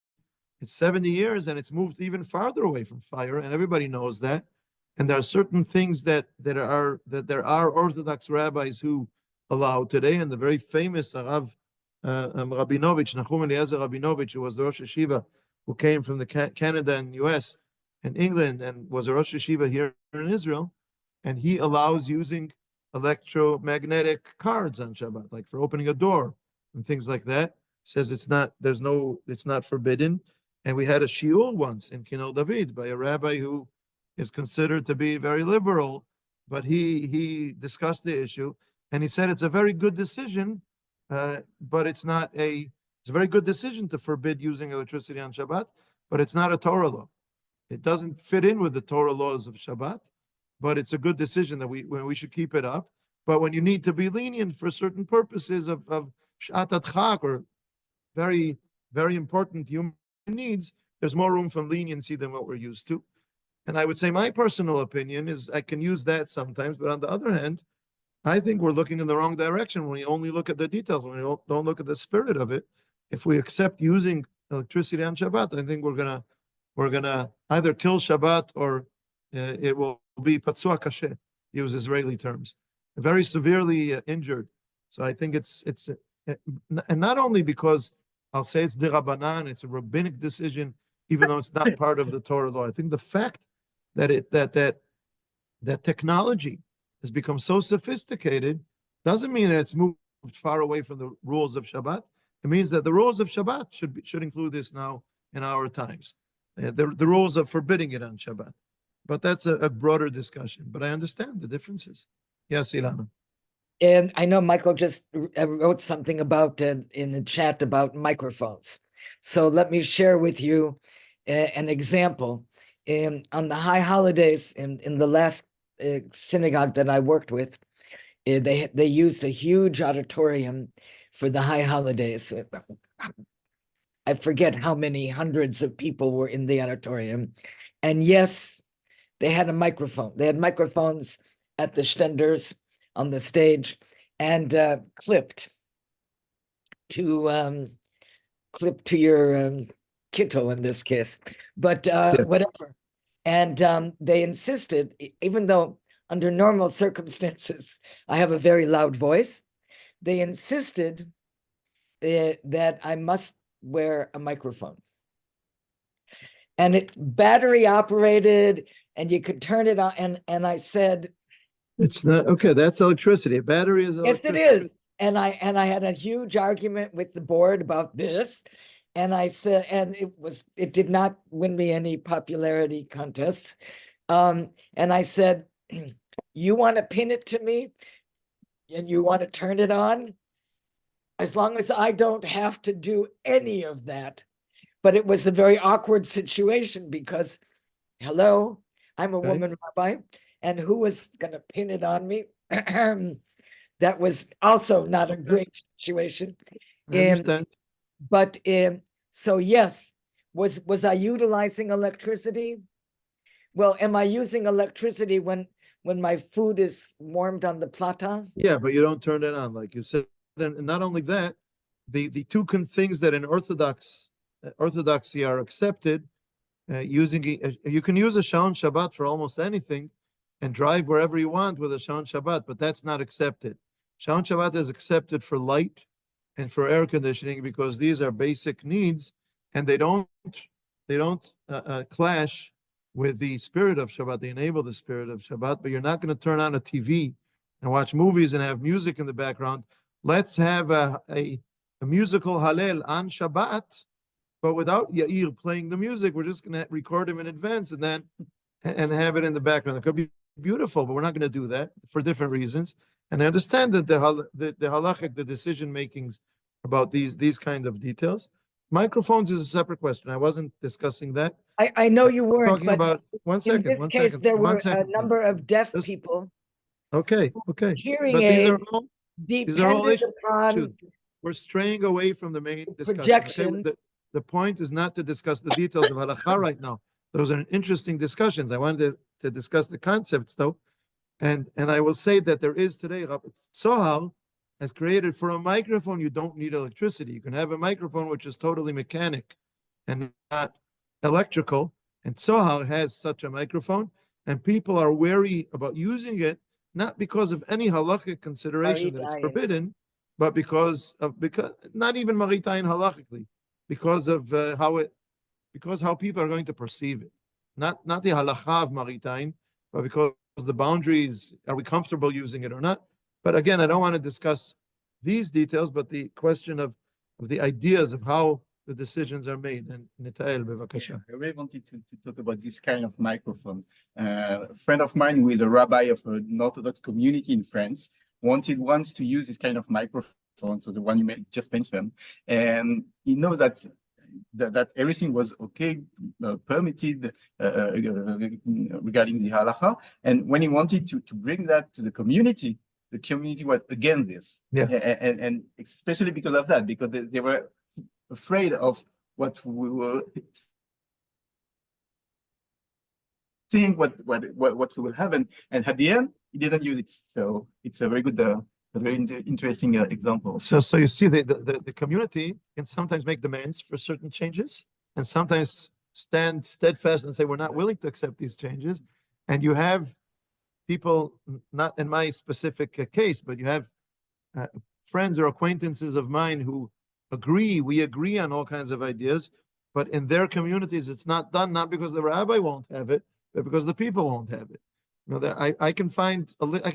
it's 70 years, and it's moved even farther away from fire, and everybody knows that. And there are certain things that there are Orthodox rabbis who allowed today. And the very famous Rav Rabinovich, Nachum Eliezer Rabinovich, who was the Rosh Yeshiva, who came from the Canada and US and England and was a Rosh Yeshiva here in Israel, and he allows using electromagnetic cards on Shabbat, like for opening a door and things like that. Says it's not forbidden. And we had a shiur once in Kinel David by a rabbi who is considered to be very liberal, but he discussed the issue and he said it's a very good decision, but it's a very good decision to forbid using electricity on Shabbat, but it's not a Torah law. It doesn't fit in with the Torah laws of Shabbat, but it's a good decision that we should keep it up. But when you need to be lenient for certain purposes of Shat Adchak or very, very important human needs, there's more room for leniency than what we're used to. And I would say my personal opinion is I can use that sometimes, but on the other hand, I think we're looking in the wrong direction when we only look at the details, when we don't look at the spirit of it. If we accept using electricity on Shabbat, I think we're gonna either kill Shabbat or it will be patsua kashe, use Israeli terms, very severely injured. So I think it's and not only because I'll say it's derabanan, it's a rabbinic decision, even though it's not part of the Torah law. I think the fact that technology has become so sophisticated doesn't mean that it's moved far away from the rules of Shabbat. It means that the rules of Shabbat should include this now in our times. The rules of forbidding it on Shabbat. But that's a broader discussion. But I understand the differences. Yes, Ilana. And I know Michael just wrote something about in the chat about microphones. So let me share with you an example. On the high holidays in the last synagogue that I worked with, they used a huge auditorium for the high holidays. I forget how many hundreds of people were in the auditorium. And yes, they had a microphone. They had microphones at the stenders on the stage and clipped to your kittel in this case, but whatever. And they insisted, even though under normal circumstances I have a very loud voice, they insisted that I must wear a microphone. And it battery operated, and you could turn it on. And I said, it's not okay. That's electricity. A battery is electricity. Yes, it is. And I had a huge argument with the board about this. And I said, and it did not win me any popularity contests. And I said, you want to pin it to me and you want to turn it on, as long as I don't have to do any of that. But it was a very awkward situation because, hello, I'm a woman rabbi, and who was going to pin it on me? That was also not a great situation. I understand. But so yes, was I utilizing electricity? Well, am I using electricity when my food is warmed on the plata? Yeah, but you don't turn it on, like you said. And not only that, the two things that in Orthodoxy are accepted, you can use a Shaon Shabbat for almost anything and drive wherever you want with a Shaon Shabbat, but that's not accepted. Shaon Shabbat is accepted for light and for air conditioning because these are basic needs, and they don't clash with the spirit of Shabbat. They enable the spirit of Shabbat, but you're not going to turn on a TV and watch movies and have music in the background. Let's have a musical Hallel on Shabbat, but without Yair playing the music. We're just going to record him in advance and have it in the background. It could be beautiful, but we're not going to do that for different reasons. And I understand that the halachic, the decision makings about these kind of details. Microphones is a separate question. I wasn't discussing that. I know you weren't Talking but about one second. in this case, there were a number of deaf people. Okay. Hearing But aids these are all depended upon issues. We're straying away from the main discussion. projection. Okay? The point is not to discuss the details of halakha right now. Those are interesting discussions. I wanted to discuss the concepts though. And I will say that there is today, Tzohar has created for a microphone, you don't need electricity. You can have a microphone which is totally mechanic and not electrical. And Tzohar has such a microphone, and people are wary about using it, not because of any halakhic consideration that it's Marit ayin. forbidden, but because not even marit ayin halakhically, because of how people are going to perceive it. Not the halakha of marit ayin, but because the boundaries, are we comfortable using it or not? But again, I don't want to discuss these details, but the question of the ideas of how the decisions are made. And Nitael, bevakasha. I really wanted to talk about this kind of microphone. A friend of mine who is a rabbi of an Orthodox community in France wanted once to use this kind of microphone, so the one you just mentioned, and he knows that everything was okay, permitted regarding the halacha. And when he wanted to bring that to the community was against this. Yeah. And especially because of that, because they were afraid of what we will think, what we will have, and at the end, he didn't use it. So it's a very good, interesting example. So you see, the community can sometimes make demands for certain changes, and sometimes stand steadfast and say we're not willing to accept these changes. And you have people, not in my specific case, but you have friends or acquaintances of mine who we agree on all kinds of ideas, but in their communities it's not done, not because the rabbi won't have it, but because the people won't have it. You know, that I can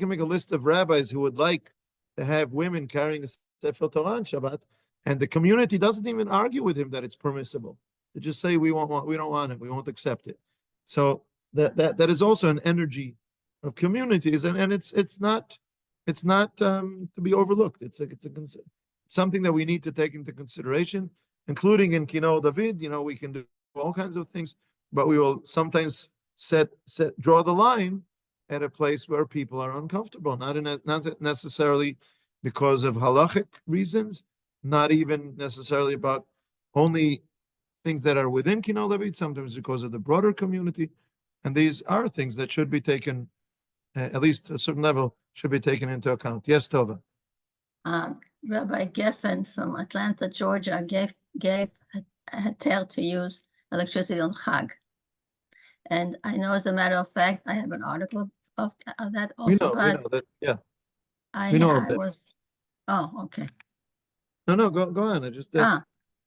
make a list of rabbis who would like to have women carrying a Sefer Torah on Shabbat, and the community doesn't even argue with him that it's permissible. They just say we don't want it, we won't accept it. So that is also an energy of communities, and it's not to be overlooked. It's something that we need to take into consideration, including in Kino David. You know, we can do all kinds of things, but we will sometimes draw the line at a place where people are uncomfortable, not necessarily because of halachic reasons, not even necessarily about only things that are within Kino David, sometimes because of the broader community. And these are things that should be taken, at least to a certain level, should be taken into account. Yes, Tova. Rabbi Geffen from Atlanta, Georgia, gave a heter to use electricity on Chag. And I know, as a matter of fact, I have an article of that also. We know that, yeah. I we know of that. was, oh, okay. No, go on.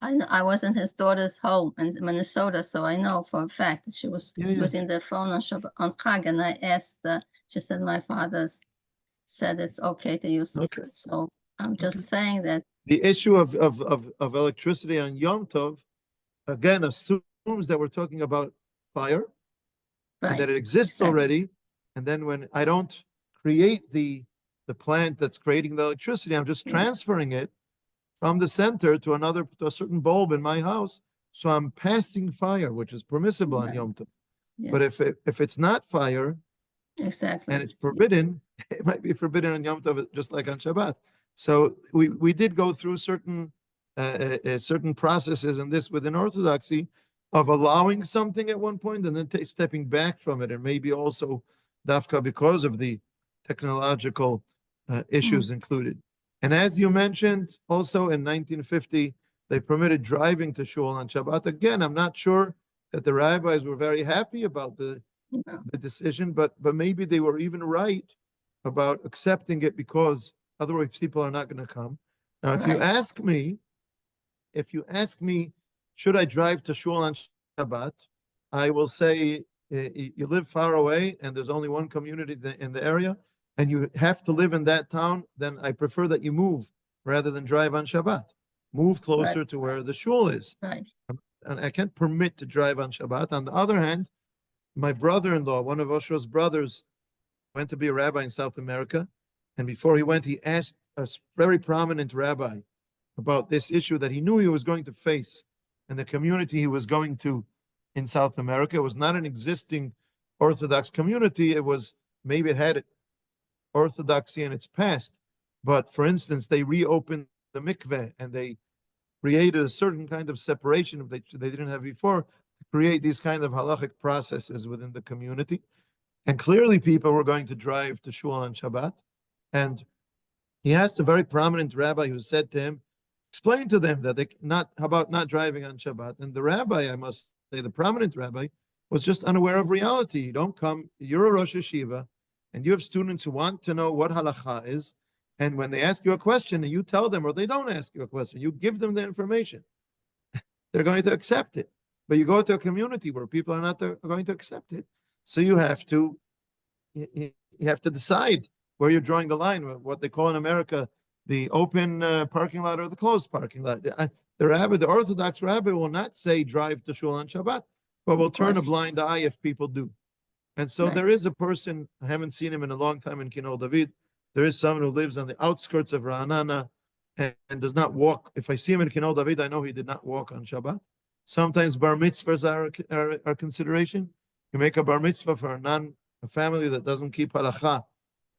I was in his daughter's home in Minnesota, so I know for a fact that she was using the phone on Chag, and I asked, she said my father said it's okay to use. Okay. So I'm just saying that the issue of electricity on Yom Tov, again, assumes that we're talking about fire, and that it exists already. And then when I don't create the plant that's creating the electricity, I'm just transferring it from the center to a certain bulb in my house. So I'm passing fire, which is permissible on Yom Tov. Yeah. But if it's not fire, exactly, and it's forbidden, it might be forbidden on Yom Tov just like on Shabbat. So we did go through certain processes in this within Orthodoxy of allowing something at one point and then stepping back from it, and maybe also dafka because of the technological issues included. And as you mentioned, also in 1950, they permitted driving to shul on Shabbat. Again, I'm not sure that the rabbis were very happy about the decision, but maybe they were even right about accepting it because otherwise people are not going to come. Now, if you ask me, should I drive to shul on Shabbat? I will say, you live far away and there's only one community in the area, and you have to live in that town, then I prefer that you move rather than drive on Shabbat. Move closer to where the shul is. right. And I can't permit to drive on Shabbat. On the other hand, my brother-in-law, one of Osher's brothers, went to be a rabbi in South America. And before he went, he asked a very prominent rabbi about this issue that he knew he was going to face in the community he was going to in South America. It was not an existing Orthodox community. Maybe it had Orthodoxy in its past. But for instance, they reopened the mikveh and they created a certain kind of separation that they didn't have before to create these kind of halachic processes within the community. And clearly people were going to drive to shul on Shabbat. And he asked a very prominent rabbi who said to him, explain to them that how about not driving on Shabbat? And the rabbi, I must say, the prominent rabbi, was just unaware of reality. You don't come, you're a Rosh Yeshiva, and you have students who want to know what halakha is, and when they ask you a question and you tell them, or they don't ask you a question, you give them the information, they're going to accept it. But you go to a community where people are not going to accept it, so you have to decide where you're drawing the line, what they call in America the open parking lot or the closed parking lot. The Orthodox rabbi will not say drive to shul on Shabbat, but will turn a blind eye if people do. And so there is a person, I haven't seen him in a long time in Kinol David. There is someone who lives on the outskirts of Ra'anana and does not walk. If I see him in Kinol David, I know he did not walk on Shabbat. Sometimes bar mitzvahs are consideration. You make a bar mitzvah for a family that doesn't keep halakha,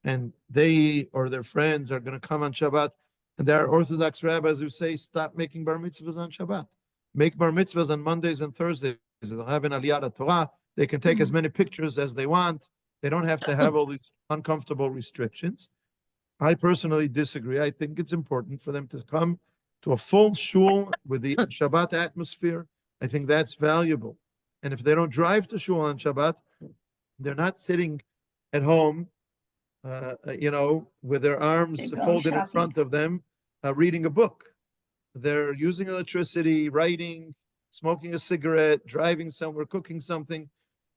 and they or their friends are going to come on Shabbat. And there are Orthodox rabbis who say, stop making bar mitzvahs on Shabbat. Make bar mitzvahs on Mondays and Thursdays. They'll have an aliyah Torah. They can take as many pictures as they want. They don't have to have all these uncomfortable restrictions. I personally disagree. I think it's important for them to come to a full shul with the Shabbat atmosphere. I think that's valuable. And if they don't drive to shul on Shabbat, they're not sitting at home, with their arms folded in front of them, reading a book. They're using electricity, writing, smoking a cigarette, driving somewhere, cooking something.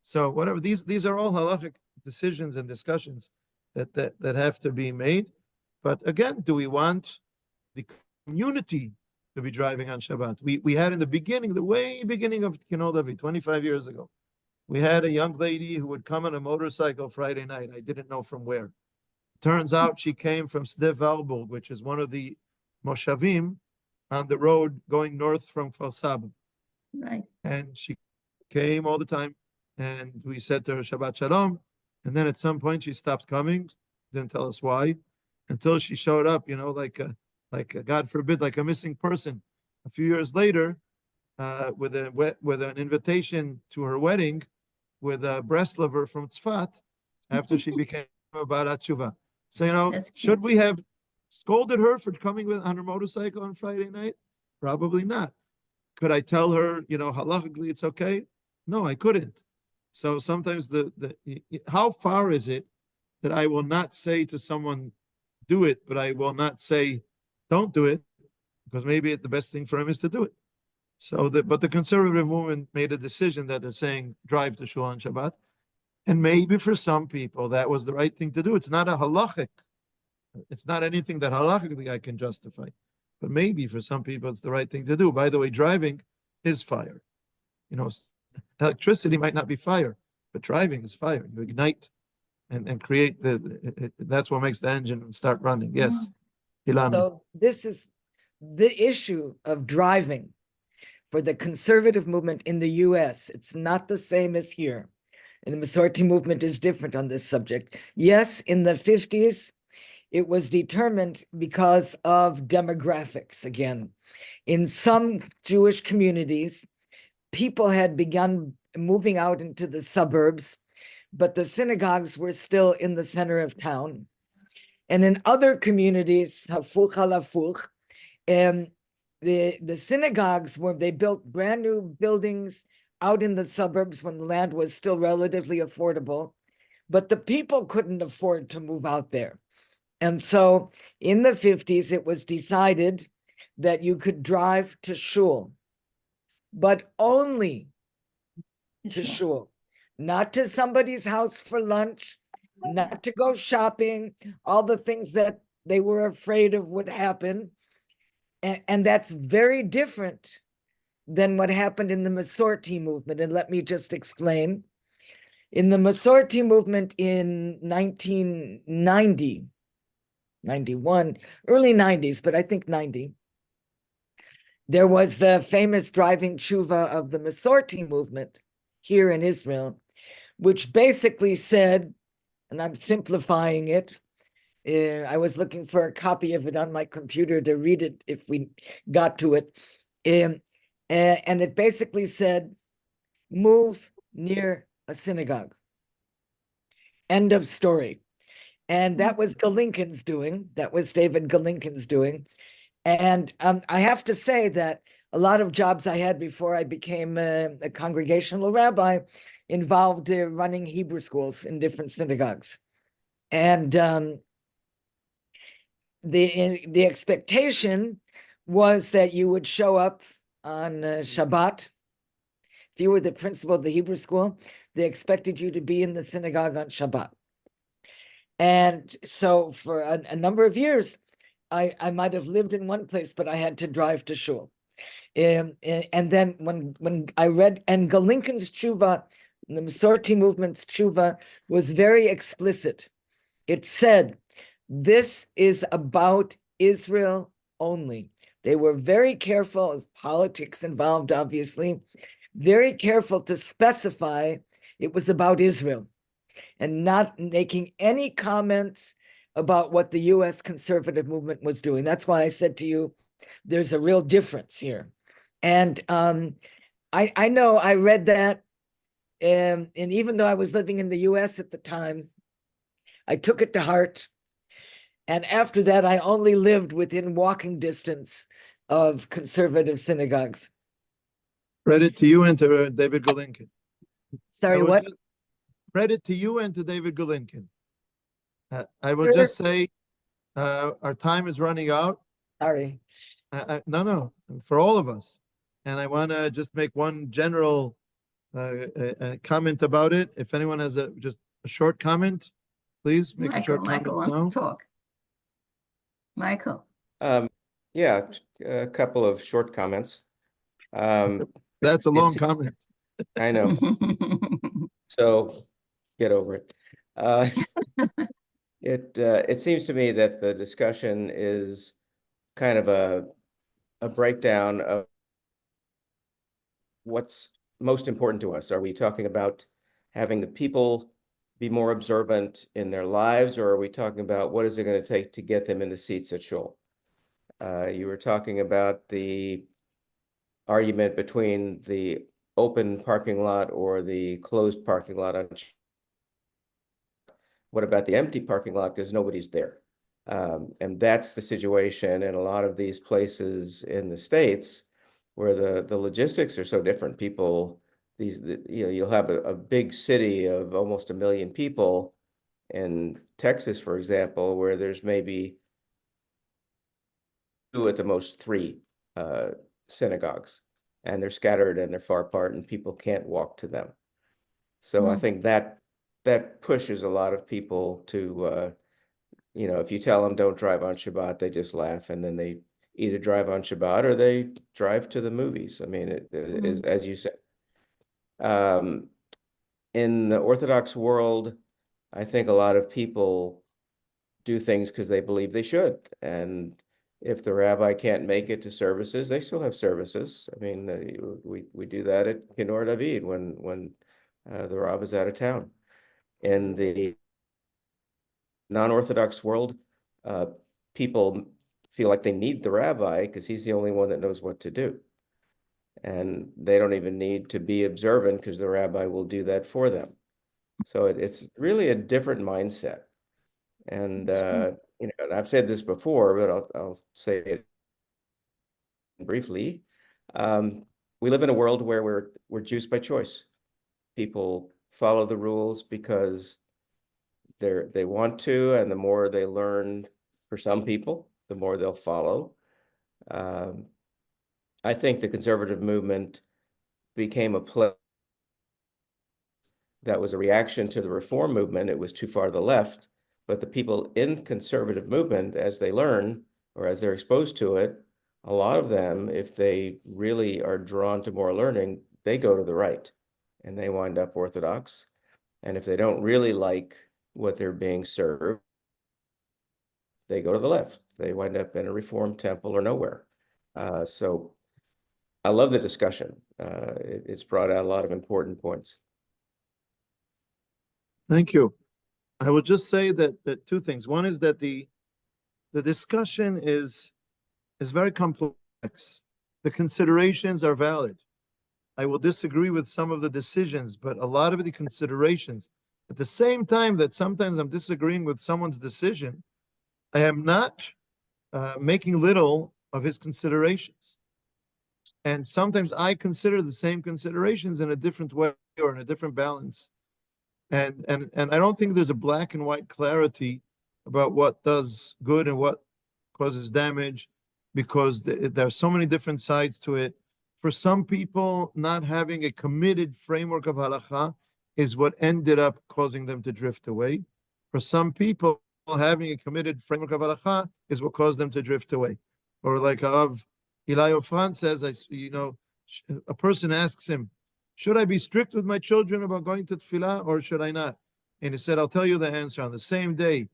So whatever, these are all halachic decisions and discussions that have to be made. But again, do we want the community to be driving on Shabbat? We had in the beginning, the way beginning of Kinol David, 25 years ago, we had a young lady who would come on a motorcycle Friday night. I didn't know from where. Turns out she came from Sde Valburg, which is one of the moshavim on the road going north from Kfar Saba. Right. And she came all the time. And we said to her, Shabbat Shalom. And then at some point she stopped coming, didn't tell us why, until she showed up, God forbid, like a missing person. A few years later, with an invitation to her wedding with a Breslaver from Tzfat, after she became a Barat Tshuva. So, should we have scolded her for coming on her motorcycle on Friday night? Probably not. Could I tell her, halachically it's okay? No, I couldn't. So sometimes how far is it that I will not say to someone, do it, but I will not say, don't do it, because maybe the best thing for him is to do it. But the conservative movement made a decision that they're saying drive to shul on Shabbat, and maybe for some people that was the right thing to do. It's not a halachic, it's not anything that halachically I can justify, but maybe for some people it's the right thing to do. By the way, driving is fire. Electricity might not be fire, but driving is fire. You ignite and create that's what makes the engine start running. Yes, Ilana. So this is the issue of driving for the conservative movement in the US. It's not the same as here. And the Masorti movement is different on this subject. Yes, in the 50s, it was determined because of demographics again. In some Jewish communities, people had begun moving out into the suburbs, but the synagogues were still in the center of town. And in other communities, hafuch al hafuch, the synagogues they built brand new buildings out in the suburbs when the land was still relatively affordable, but the people couldn't afford to move out there. And so in the 50s, it was decided that you could drive to shul, but only to shul, not to somebody's house for lunch, not to go shopping, all the things that they were afraid of would happen. And that's very different than what happened in the Masorti movement. And let me just explain. In the Masorti movement in 1990, 91, early 90s, but I think 90, there was the famous driving tshuva of the Masorti movement here in Israel, which basically said, and I'm simplifying it, I was looking for a copy of it on my computer to read it if we got to it. And it basically said, move near a synagogue. End of story. And that was Galinkin's doing. That was David Galinkin's doing. And I have to say that a lot of jobs I had before I became a congregational rabbi involved running Hebrew schools in different synagogues. And the expectation was that you would show up on Shabbat. If you were the principal of the Hebrew school, they expected you to be in the synagogue on Shabbat. And so for a number of years, I might have lived in one place, but I had to drive to shul. And then when I read, and Galinkin's tshuva, the Masorti movement's tshuva, was very explicit. It said, this is about Israel only. They were very careful, as politics involved, obviously, very careful to specify it was about Israel and not making any comments about what the US conservative movement was doing. That's why I said to you, there's a real difference here. And I know I read that, and even though I was living in the US at the time, I took it to heart. And after that, I only lived within walking distance of conservative synagogues. Credit to you and to David Golinkin. Sorry, what? Credit to you and to David Golinkin. I will just say, our time is running out. Sorry. No, for all of us. And I want to just make one general comment about it. If anyone has just a short comment, please make a short comment Michael now. wants to talk. Michael. Yeah, a couple of short comments. That's a long comment. I know. So get over it. It seems to me that the discussion is kind of a breakdown of what's most important to us. Are we talking about having the people be more observant in their lives, or are we talking about what is it going to take to get them in the seats at shul? You were talking about the argument between the open parking lot or the closed parking lot. What about the empty parking lot because nobody's there? And that's the situation in a lot of these places in the States where the logistics are so different. People, you'll have a big city of almost 1 million people in Texas, for example, where there's maybe 2 at the most 3 synagogues, and they're scattered and they're far apart and people can't walk to them. So I think that pushes a lot of people to, if you tell them don't drive on Shabbat, they just laugh, and then they either drive on Shabbat or they drive to the movies. I mean, it is, as you said. In the Orthodox world, I think a lot of people do things because they believe they should. And if the rabbi can't make it to services, they still have services. I mean, we do that at Kinor David when the rabbi is out of town. In the non-Orthodox world, people feel like they need the rabbi because he's the only one that knows what to do. And they don't even need to be observant because the rabbi will do that for them. So it's really a different mindset. And, and I've said this before, but I'll say it briefly. We live in a world where we're Jews by choice. People follow the rules because they want to, and the more they learn, for some people, the more they'll follow. I think the conservative movement became a place that was a reaction to the reform movement. It was too far to the left, but the people in conservative movement, as they learn or as they're exposed to it, a lot of them, if they really are drawn to more learning, they go to the right and they wind up Orthodox. And if they don't really like what they're being served, they go to the left. They wind up in a Reformed temple or nowhere. So I love the discussion. It's brought out a lot of important points. Thank you. I will just say that 2 things. One is that the discussion is very complex. The considerations are valid. I will disagree with some of the decisions, but a lot of the considerations, at the same time that sometimes I'm disagreeing with someone's decision, I am not making little of his considerations. And sometimes I consider the same considerations in a different way or in a different balance. And I don't think there's a black and white clarity about what does good and what causes damage, because there are so many different sides to it. For some people, not having a committed framework of halakha is what ended up causing them to drift away. For some people, having a committed framework of halakha is what caused them to drift away. Or like Rav Eli Ofran says, a person asks him, should I be strict with my children about going to tefillah or should I not? And he said, I'll tell you the answer. On the same day,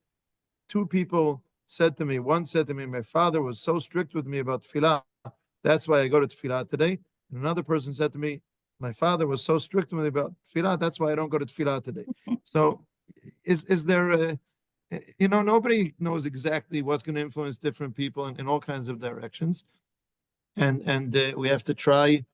two people said to me, one said to me, my father was so strict with me about tefillah, that's why I go to tefillah today. And another person said to me, my father was so strict with me about tefillah, that's why I don't go to tefillah today. So is there nobody knows exactly what's going to influence different people in all kinds of directions. And we have to try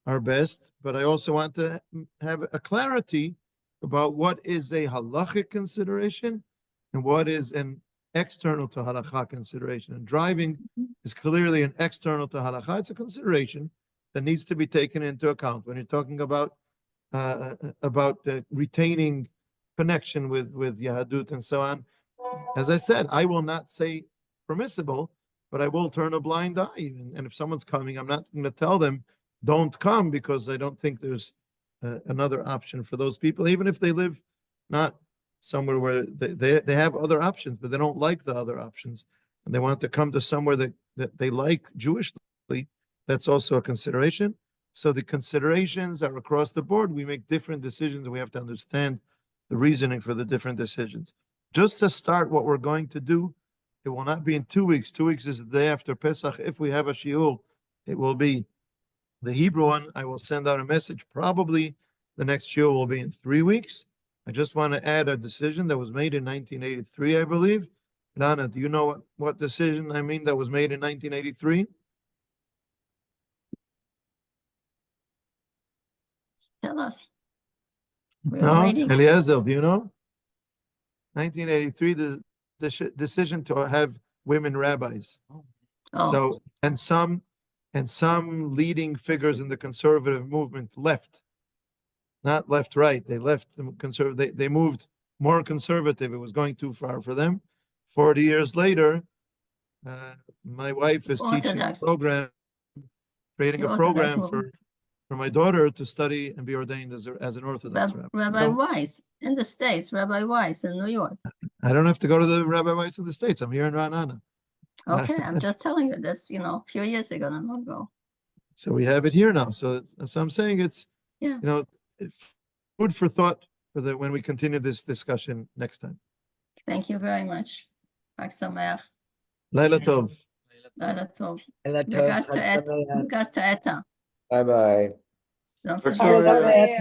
our best, but I also want to have a clarity about what is a halachic consideration and what is an external to halakha consideration. And driving is clearly an external to halakha. It's a consideration that needs to be taken into account when you're talking about retaining connection with Yahadut and so on. As I said, I will not say permissible, but I will turn a blind eye. And if someone's coming, I'm not going to tell them don't come, because I don't think there's another option for those people, even if they live not somewhere where they have other options, but they don't like the other options and they want to come to somewhere that they like Jewishly. That's also a consideration. So the considerations are across the board. We make different decisions and we have to understand the reasoning for the different decisions. Just to start what we're going to do, it will not be in 2 weeks. 2 weeks is the day after Pesach. If we have a shiur, it will be the Hebrew one. I will send out a message. Probably the next shiur will be in 3 weeks. I just want to add a decision that was made in 1983, I believe. Lana, do you know what decision I mean that was made in 1983? Tell us. We're No, waiting. Eliezer, do you know? 1983, the decision to have women rabbis. Oh, So, and some leading figures in the conservative movement left, not left, right. They left the conservative. They moved more conservative. It was going too far for them. 40 years later, my wife is teaching a Orthodox. program, creating The a Orthodox program movement. for my daughter to study and be ordained as an Orthodox rabbi. Rabbi So Weiss in the States, Rabbi Weiss in New York. I don't have to go to the Rabbi Weiss in the States. I'm here in Ra'anana. Okay, I'm just telling you this, a few years ago, not long ago. So we have it here now. So I'm saying it's, Yeah. food for thought for when we continue this discussion next time. Thank you very much. Chag Sameach. Laila Tov. Laila Tov. Ela tov, Regards Chag Sameach. to Eta. Bye-bye. Don't Chag forget. Sameach.